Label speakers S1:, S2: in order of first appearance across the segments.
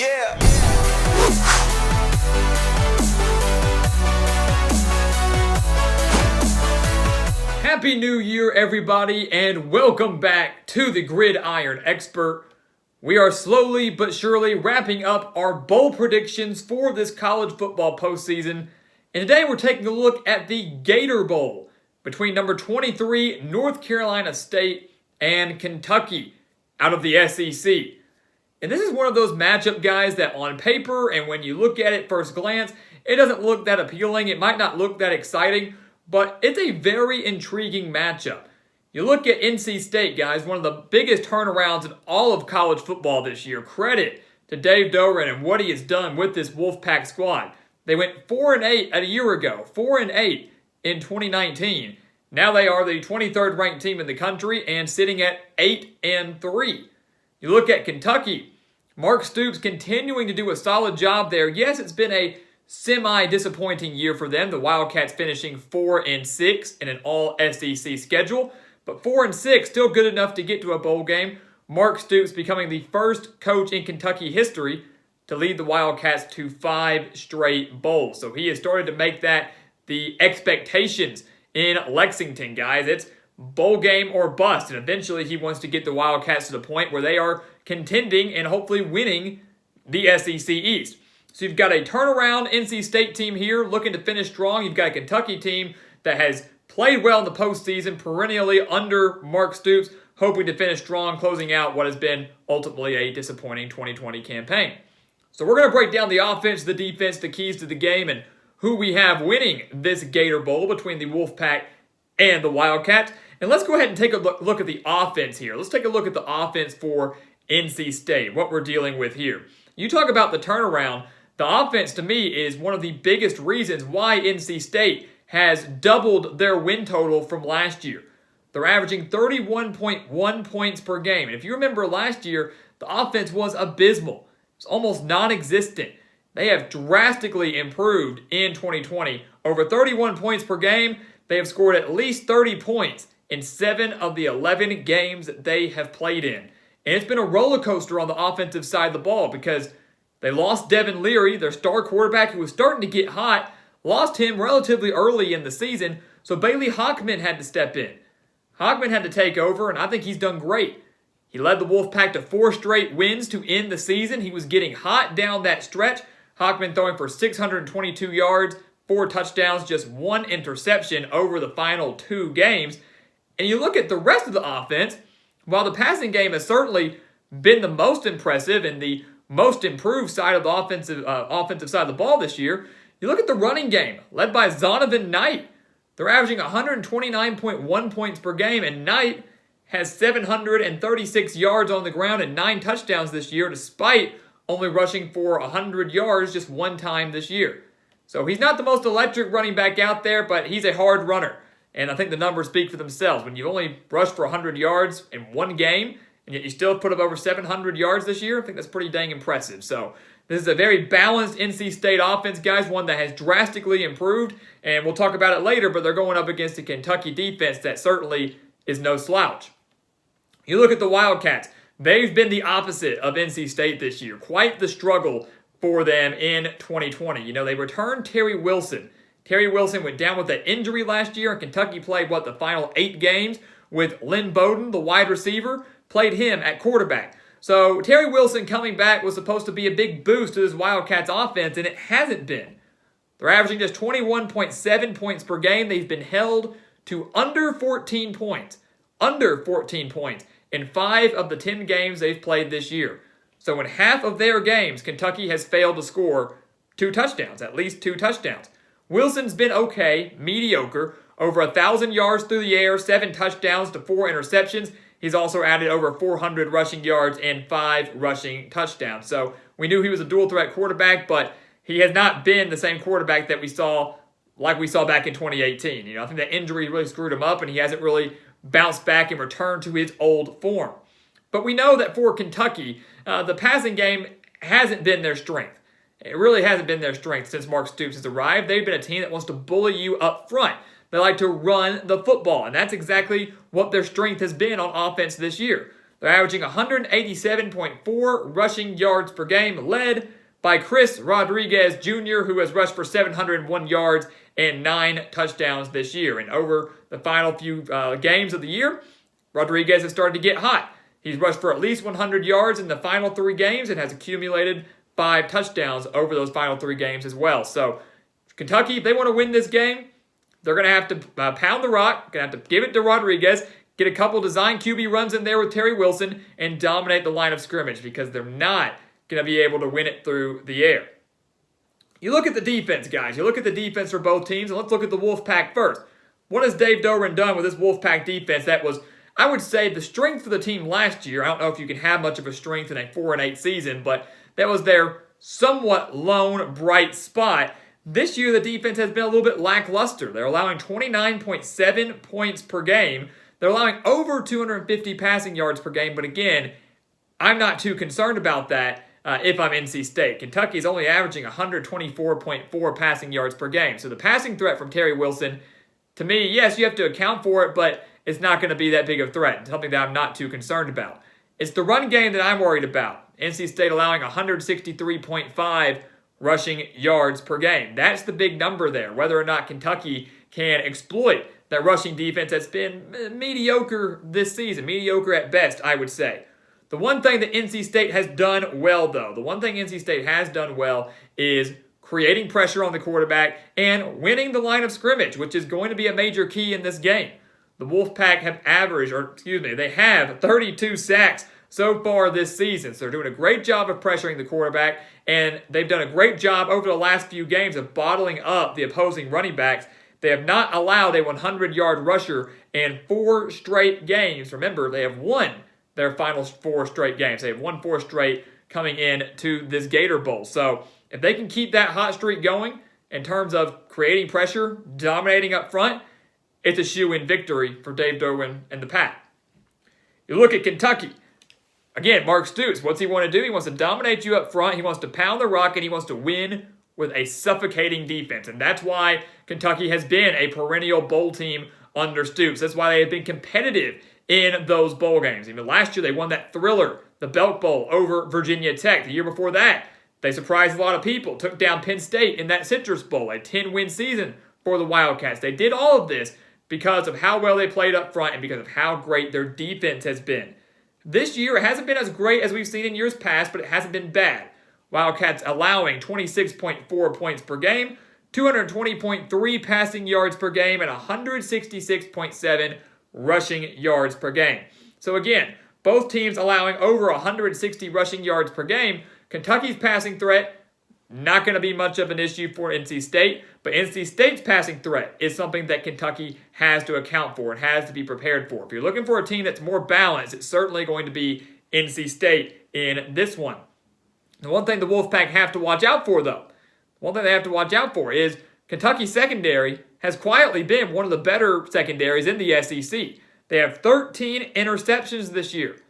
S1: Yeah.
S2: Happy New Year, everybody, and welcome back to the Gridiron Expert. We are slowly but surely wrapping up our bowl predictions for this college football postseason. And today we're taking a look at the Gator Bowl between number 23 North Carolina State and Kentucky out of the SEC. And this is one of those matchup guys that on paper and when you look at it first glance, it doesn't look that appealing. It might not look that exciting, but it's a very intriguing matchup. You look at NC State, guys, one of the biggest turnarounds in all of college football this year. Credit to Dave Doeren and what he has done with this Wolfpack squad. They went 4-8 a year ago, 4-8 in 2019. Now they are the 23rd ranked team in the country and sitting at 8-3. You look at Kentucky, Mark Stoops continuing to do a solid job there. Yes, it's been a semi-disappointing year for them. The Wildcats finishing 4-6 in an all-SEC schedule. But 4-6, still good enough to get to a bowl game. Mark Stoops becoming the first coach in Kentucky history to lead the Wildcats to 5 straight bowls. So he has started to make that the expectations in Lexington, guys. It's bowl game or bust. And eventually he wants to get the Wildcats to the point where they are contending and hopefully winning the SEC East. So you've got a turnaround NC State team here looking to finish strong. You've got a Kentucky team that has played well in the postseason, perennially under Mark Stoops, hoping to finish strong, closing out what has been ultimately a disappointing 2020 campaign. So we're going to break down the offense, the defense, the keys to the game, and who we have winning this Gator Bowl between the Wolfpack and the Wildcats. And let's go ahead and take a look at the offense here. Let's take a look at the offense for NC State, what we're dealing with here. You talk about the turnaround. The offense, to me, is one of the biggest reasons why NC State has doubled their win total from last year. They're averaging 31.1 points per game. And if you remember last year, the offense was abysmal. It's almost non-existent. They have drastically improved in 2020. Over 31 points per game, they have scored at least 30 points in 7 of the 11 games that they have played in. And it's been a roller coaster on the offensive side of the ball because they lost Devin Leary, their star quarterback who was starting to get hot, lost him relatively early in the season, so Bailey Hickman had to step in. Hickman had to take over, and I think he's done great. He led the Wolfpack to 4 straight wins to end the season. He was getting hot down that stretch. Hickman throwing for 622 yards, 4 touchdowns, just 1 interception over the final 2 games. And you look at the rest of the offense, while the passing game has certainly been the most impressive and the most improved side of the offensive side of the ball this year, you look at the running game, led by Zonovan Knight. They're averaging 129.1 points per game, and Knight has 736 yards on the ground and 9 touchdowns this year, despite only rushing for 100 yards just 1 time this year. So he's not the most electric running back out there, but he's a hard runner. And I think the numbers speak for themselves. When you only rushed for 100 yards in 1 game, and yet you still put up over 700 yards this year, I think that's pretty dang impressive. So this is a very balanced NC State offense, guys, one that has drastically improved, and we'll talk about it later, but they're going up against a Kentucky defense that certainly is no slouch. You look at the Wildcats. They've been the opposite of NC State this year. Quite the struggle for them in 2020. You know, they returned Terry Wilson. Terry Wilson went down with an injury last year, and Kentucky played, the final 8 games with Lynn Bowden, the wide receiver, played him at quarterback. So Terry Wilson coming back was supposed to be a big boost to this Wildcats offense, and it hasn't been. They're averaging just 21.7 points per game. They've been held to under 14 points. Under 14 points in 5 of the 10 games they've played this year. So in half of their games, Kentucky has failed to score 2 touchdowns, at least 2 touchdowns. Wilson's been okay, mediocre, over 1,000 yards through the air, 7 touchdowns to 4 interceptions. He's also added over 400 rushing yards and 5 rushing touchdowns. So we knew he was a dual threat quarterback, but he has not been the same quarterback that we saw back in 2018. I think that injury really screwed him up, and he hasn't really bounced back and returned to his old form. But we know that for Kentucky, the passing game hasn't been their strength. It really hasn't been their strength since Mark Stoops has arrived. They've been a team that wants to bully you up front. They like to run the football, and that's exactly what their strength has been on offense this year. They're averaging 187.4 rushing yards per game, led by Chris Rodriguez Jr., who has rushed for 701 yards and 9 touchdowns this year. And over the final few games of the year, Rodriguez has started to get hot. He's rushed for at least 100 yards in the final 3 games and has accumulated 5 touchdowns over those final 3 games as well. So Kentucky, if they want to win this game, they're going to have to pound the rock, going to have to give it to Rodriguez, get a couple design QB runs in there with Terry Wilson, and dominate the line of scrimmage because they're not going to be able to win it through the air. You look at the defense, guys. You look at the defense for both teams, and let's look at the Wolfpack first. What has Dave Doeren done with this Wolfpack defense that was, I would say, the strength of the team last year? I don't know if you can have much of a strength in a 4-8 season, but that was their somewhat lone bright spot. This year, the defense has been a little bit lackluster. They're allowing 29.7 points per game. They're allowing over 250 passing yards per game, but again, I'm not too concerned about that if I'm NC State. Kentucky is only averaging 124.4 passing yards per game. So the passing threat from Terry Wilson, to me, yes, you have to account for it, but it's not going to be that big of a threat, something that I'm not too concerned about. It's the run game that I'm worried about. NC State allowing 163.5 rushing yards per game. That's the big number there, whether or not Kentucky can exploit that rushing defense that's been mediocre this season, mediocre at best, I would say. The one thing that NC State has done well, though, is creating pressure on the quarterback and winning the line of scrimmage, which is going to be a major key in this game. The Wolfpack have 32 sacks so far this season. So they're doing a great job of pressuring the quarterback, and they've done a great job over the last few games of bottling up the opposing running backs. They have not allowed a 100-yard rusher in 4 straight games. Remember, they have won their final 4 straight games. They have won 4 straight coming in to this Gator Bowl. So if they can keep that hot streak going in terms of creating pressure, dominating up front, it's a shoe-in victory for Dave Doeren and the Pack. You look at Kentucky. Again, Mark Stoops, what's he want to do? He wants to dominate you up front. He wants to pound the rock, and he wants to win with a suffocating defense. And that's why Kentucky has been a perennial bowl team under Stoops. That's why they have been competitive in those bowl games. Even last year, they won that thriller, the Belk Bowl, over Virginia Tech. The year before that, they surprised a lot of people, took down Penn State in that Citrus Bowl, a 10-win season for the Wildcats. They did all of this because of how well they played up front and because of how great their defense has been. This year, it hasn't been as great as we've seen in years past, but it hasn't been bad. Wildcats allowing 26.4 points per game, 220.3 passing yards per game, and 166.7 rushing yards per game. So again, both teams allowing over 160 rushing yards per game. Kentucky's passing threat, not going to be much of an issue for NC State, but NC State's passing threat is something that Kentucky has to account for and has to be prepared for. If you're looking for a team that's more balanced, it's certainly going to be NC State in this one. The one thing the Wolfpack have to watch out for, though, is Kentucky's secondary has quietly been one of the better secondaries in the SEC. They have 13 interceptions this year.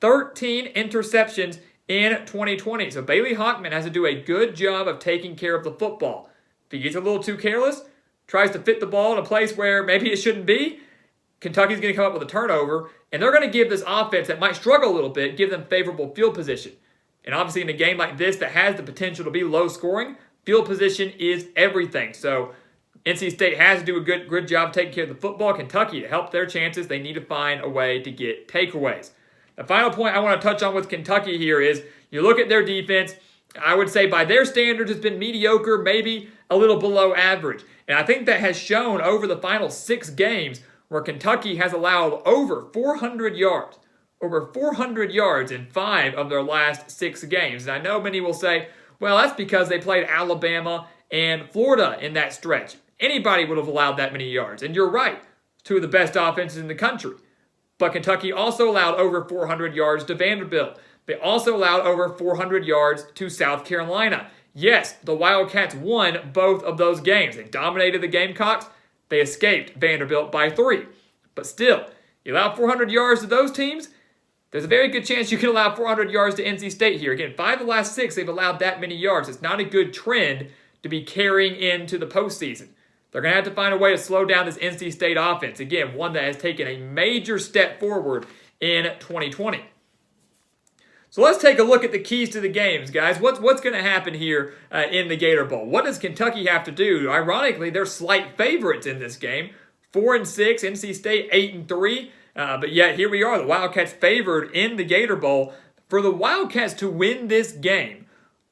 S2: 13 interceptions in 2020. So Bailey Hickman has to do a good job of taking care of the football. If he gets a little too careless, tries to fit the ball in a place where maybe it shouldn't be, Kentucky's going to come up with a turnover, and they're going to give this offense that might struggle a little bit, give them favorable field position. And obviously in a game like this that has the potential to be low scoring, field position is everything. So NC State has to do a good job taking care of the football. Kentucky, to help their chances, they need to find a way to get takeaways. The final point I want to touch on with Kentucky here is you look at their defense. I would say by their standards it's been mediocre, maybe a little below average. And I think that has shown over the final 6 games where Kentucky has allowed over 400 yards. Over 400 yards in 5 of their last 6 games. And I know many will say, well, that's because they played Alabama and Florida in that stretch. Anybody would have allowed that many yards. And you're right, 2 of the best offenses in the country. But Kentucky also allowed over 400 yards to Vanderbilt. They also allowed over 400 yards to South Carolina. Yes, the Wildcats won both of those games. They dominated the Gamecocks. They escaped Vanderbilt by 3. But still, you allow 400 yards to those teams, there's a very good chance you can allow 400 yards to NC State here. Again, 5 of the last 6, they've allowed that many yards. It's not a good trend to be carrying into the postseason. They're going to have to find a way to slow down this NC State offense. Again, one that has taken a major step forward in 2020. So let's take a look at the keys to the games, guys. What's going to happen here in the Gator Bowl? What does Kentucky have to do? Ironically, they're slight favorites in this game. 4-6, NC State 8-3. But yet here we are, the Wildcats favored in the Gator Bowl. For the Wildcats to win this game,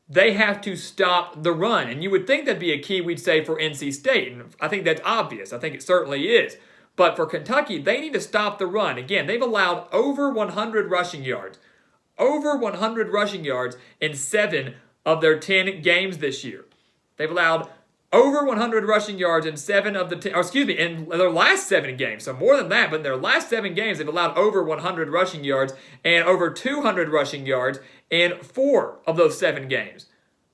S2: they have to stop the run. And you would think that'd be a key, we'd say, for NC State. And I think that's obvious. I think it certainly is. But for Kentucky, they need to stop the run. Again, they've allowed over 100 rushing yards. Over 100 rushing yards in 7 of their 10 games this year. They've allowed over 100 rushing yards in 7 of the 10, in their last 7 games. So more than that, but in their last 7 games, they've allowed over 100 rushing yards and over 200 rushing yards in 4 of those 7 games.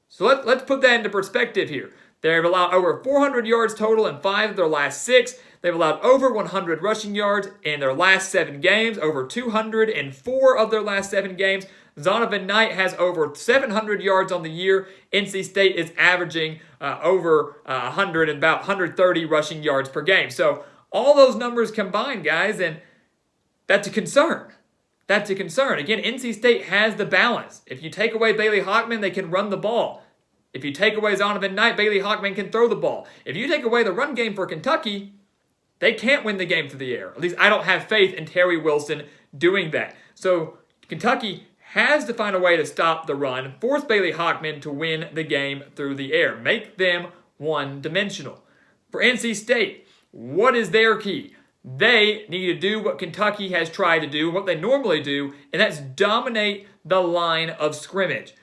S2: So let's put that into perspective here. They've allowed over 400 yards total in 5 of their last 6. They've allowed over 100 rushing yards in their last 7 games, over 200 in 4 of their last 7 games. Zonovan Knight has over 700 yards on the year. NC State is averaging over 100 and about 130 rushing yards per game. So all those numbers combined, guys, and that's a concern. That's a concern. Again, NC State has the balance. If you take away Bailey Hickman, they can run the ball. If you take away Zonovan Knight, Bailey Hickman can throw the ball. If you take away the run game for Kentucky, they can't win the game through the air. At least I don't have faith in Terry Wilson doing that. So Kentucky has to find a way to stop the run, force Bailey Hickman to win the game through the air, make them one-dimensional. For NC State, what is their key? They need to do what Kentucky has tried to do, what they normally do, and that's dominate the line of scrimmage.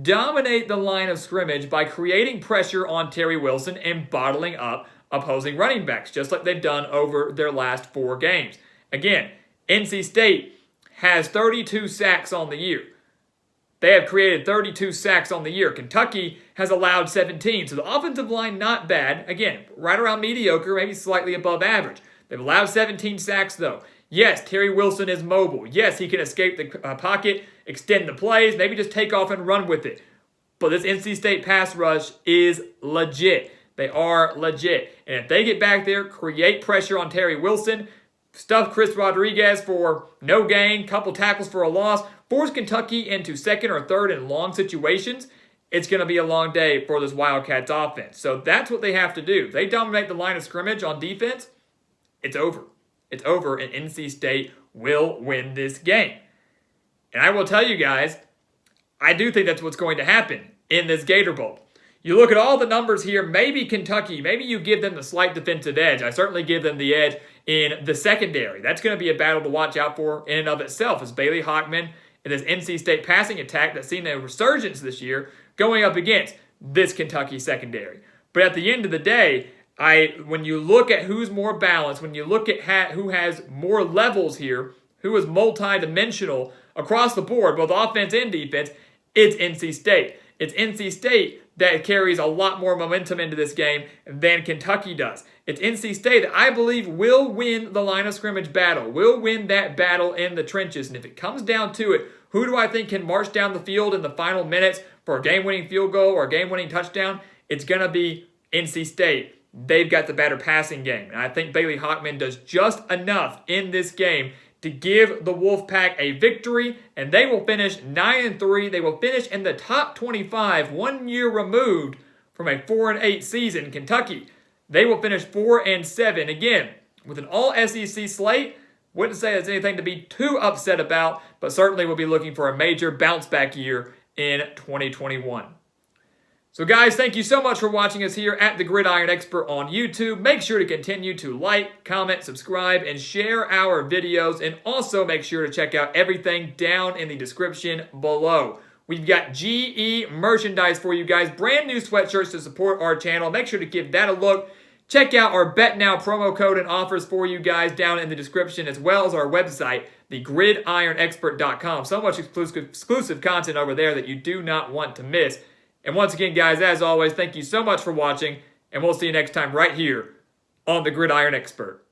S2: Dominate the line of scrimmage by creating pressure on Terry Wilson and bottling up opposing running backs, just like they've done over their last 4 games. Again, NC State has 32 sacks on the year. They have created 32 sacks on the year. Kentucky has allowed 17. So the offensive line, not bad. Again, right around mediocre, maybe slightly above average. They've allowed 17 sacks, though. Yes, Terry Wilson is mobile. Yes, he can escape the pocket, extend the plays, maybe just take off and run with it. But this NC State pass rush is legit. They are legit. And if they get back there, create pressure on Terry Wilson, stuff Chris Rodriguez for no gain, couple tackles for a loss, force Kentucky into 2nd or 3rd and long situations, it's going to be a long day for this Wildcats offense. So that's what they have to do. If they dominate the line of scrimmage on defense, it's over. It's over, and NC State will win this game. And I will tell you guys, I do think that's what's going to happen in this Gator Bowl. You look at all the numbers here, maybe Kentucky, maybe you give them the slight defensive edge. I certainly give them the edge in the secondary. That's going to be a battle to watch out for in and of itself, as Bailey Hickman and this NC State passing attack that's seen a resurgence this year going up against this Kentucky secondary. But at the end of the day, when you look at who's more balanced, when you look at who has more levels here, who is multi-dimensional across the board, both offense and defense, it's NC State. It's NC State that carries a lot more momentum into this game than Kentucky does. It's NC State that I believe will win the line of scrimmage battle, will win that battle in the trenches. And if it comes down to it, who do I think can march down the field in the final minutes for a game-winning field goal or a game-winning touchdown? It's going to be NC State. They've got the better passing game. And I think Bailey Hickman does just enough in this game to give the Wolfpack a victory, and they will finish 9-3. They will finish in the top 25, 1 year removed from a 4-8 season. Kentucky, they will finish 4-7. Again, with an all-SEC slate, wouldn't say there's anything to be too upset about, but certainly will be looking for a major bounce-back year in 2021. So guys, thank you so much for watching us here at the Gridiron Expert on YouTube. Make sure to continue to like, comment, subscribe, and share our videos. And also make sure to check out everything down in the description below. We've got GE merchandise for you guys. Brand new sweatshirts to support our channel. Make sure to give that a look. Check out our BetNow promo code and offers for you guys down in the description, as well as our website, thegridironexpert.com. So much exclusive content over there that you do not want to miss. And once again, guys, as always, thank you so much for watching, and we'll see you next time right here on The Gridiron Expert.